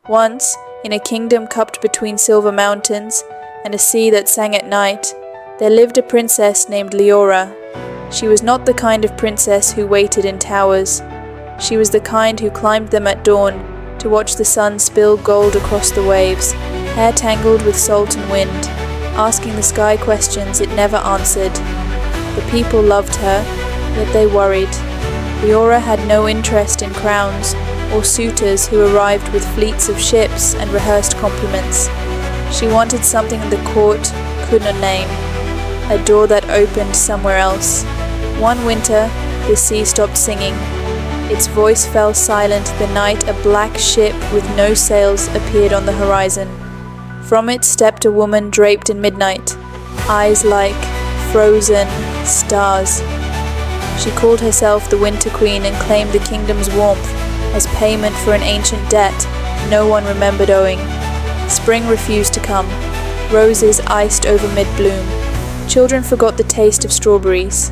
Once, in a kingdom cupped between silver mountains and a sea that sang at night, there lived a princess named Liora. She was not the kind of princess who waited in towers. She was the kind who climbed them at dawn to watch the sun spill gold across the waves, hair tangled with salt and wind, asking the sky questions it never answered. The people loved her, yet they worried. Liora had no interest in crowns or suitors who arrived with fleets of ships and rehearsed compliments. She wanted something the court could not name, a door that opened somewhere else. One winter, the sea stopped singing. Its voice fell silent the night a black ship with no sails appeared on the horizon. From it stepped a woman draped in midnight, eyes like frozen stars. She called herself the Winter Queen and claimed the kingdom's warmth as payment for an ancient debt no one remembered owing. Spring refused to come. Roses iced over mid-bloom. Children forgot the taste of strawberries.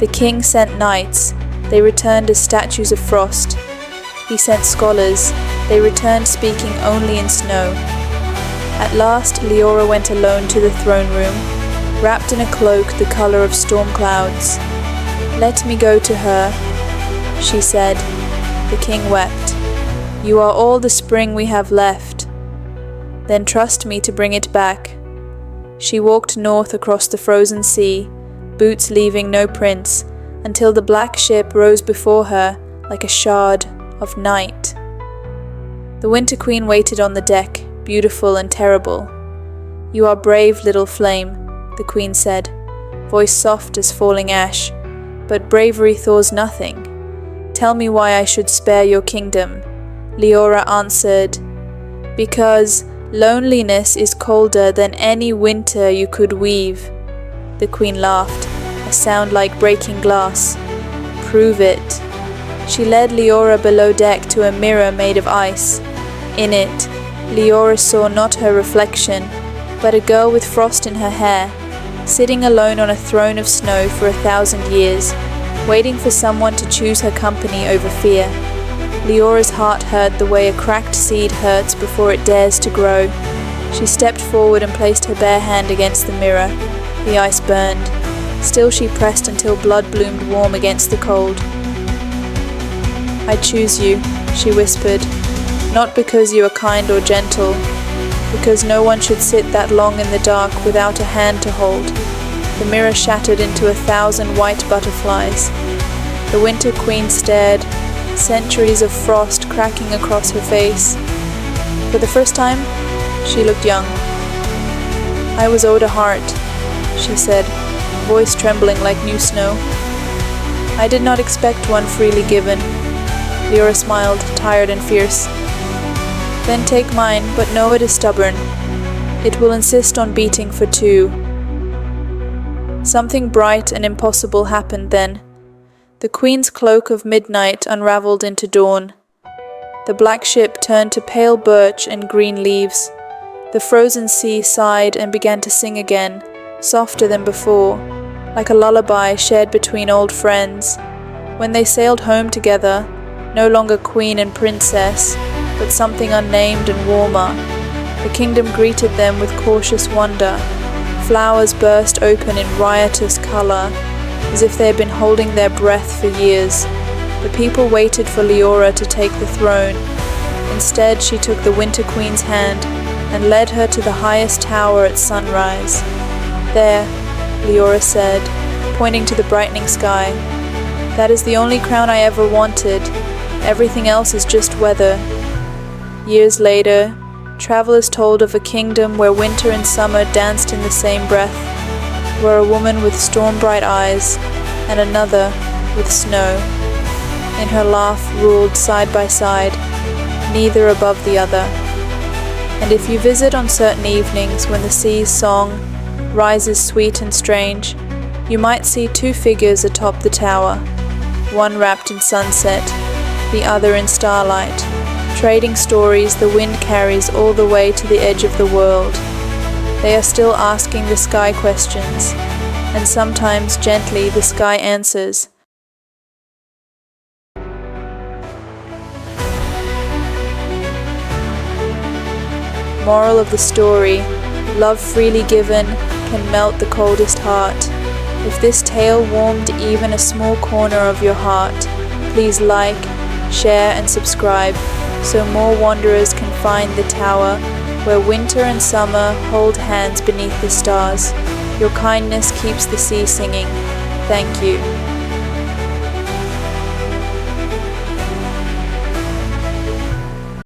The king sent knights. They returned as statues of frost. He sent scholars. They returned speaking only in snow. At last, Liora went alone to the throne room, wrapped in a cloak the color of storm clouds. "Let me go to her," she said. The king wept. "You are all the spring we have left. Then trust me to bring it back." She walked north across the frozen sea, boots leaving no prints, until the black ship rose before her like a shard of night. The Winter Queen waited on the deck, beautiful and terrible. "You are brave, little flame," the queen said, voice soft as falling ash, "but bravery thaws nothing. Tell me why I should spare your kingdom." Liora answered, "Because loneliness is colder than any winter you could weave." The queen laughed, a sound like breaking glass. "Prove it." She led Liora below deck to a mirror made of ice. In it, Liora saw not her reflection, but a girl with frost in her hair, sitting alone on a throne of snow for 1,000 years, waiting for someone to choose her company over fear. Liora's heart hurt the way a cracked seed hurts before it dares to grow. She stepped forward and placed her bare hand against the mirror. The ice burned. Still she pressed until blood bloomed warm against the cold. "I choose you," she whispered, "not because you are kind or gentle, because no one should sit that long in the dark without a hand to hold." The mirror shattered into 1,000 white butterflies. The Winter Queen stared, centuries of frost cracking across her face. For the first time, she looked young. "I was owed a heart," she said, voice trembling like new snow. "I did not expect one freely given." Liora smiled, tired and fierce. "Then take mine, but know it is stubborn. It will insist on beating for two." Something bright and impossible happened then. The queen's cloak of midnight unraveled into dawn. The black ship turned to pale birch and green leaves. The frozen sea sighed and began to sing again, softer than before, like a lullaby shared between old friends. When they sailed home together, no longer queen and princess, but something unnamed and warmer, the kingdom greeted them with cautious wonder. Flowers burst open in riotous color, as if they had been holding their breath for years. The people waited for Liora to take the throne. Instead, she took the Winter Queen's hand and led her to the highest tower at sunrise. "There," Liora said, pointing to the brightening sky. "That is the only crown I ever wanted. Everything else is just weather." Years later, travelers told of a kingdom where winter and summer danced in the same breath, where a woman with storm-bright eyes and another with snow in her laugh ruled side by side, neither above the other. And if you visit on certain evenings when the sea's song rises sweet and strange, you might see two figures atop the tower, one wrapped in sunset, the other in starlight, trading stories the wind carries all the way to the edge of the world. They are still asking the sky questions, and sometimes gently the sky answers. Moral of the story: love freely given can melt the coldest heart. If this tale warmed even a small corner of your heart, please like, share and subscribe so more wanderers can find the tower where winter and summer hold hands beneath the stars. Your kindness keeps the sea singing. Thank you.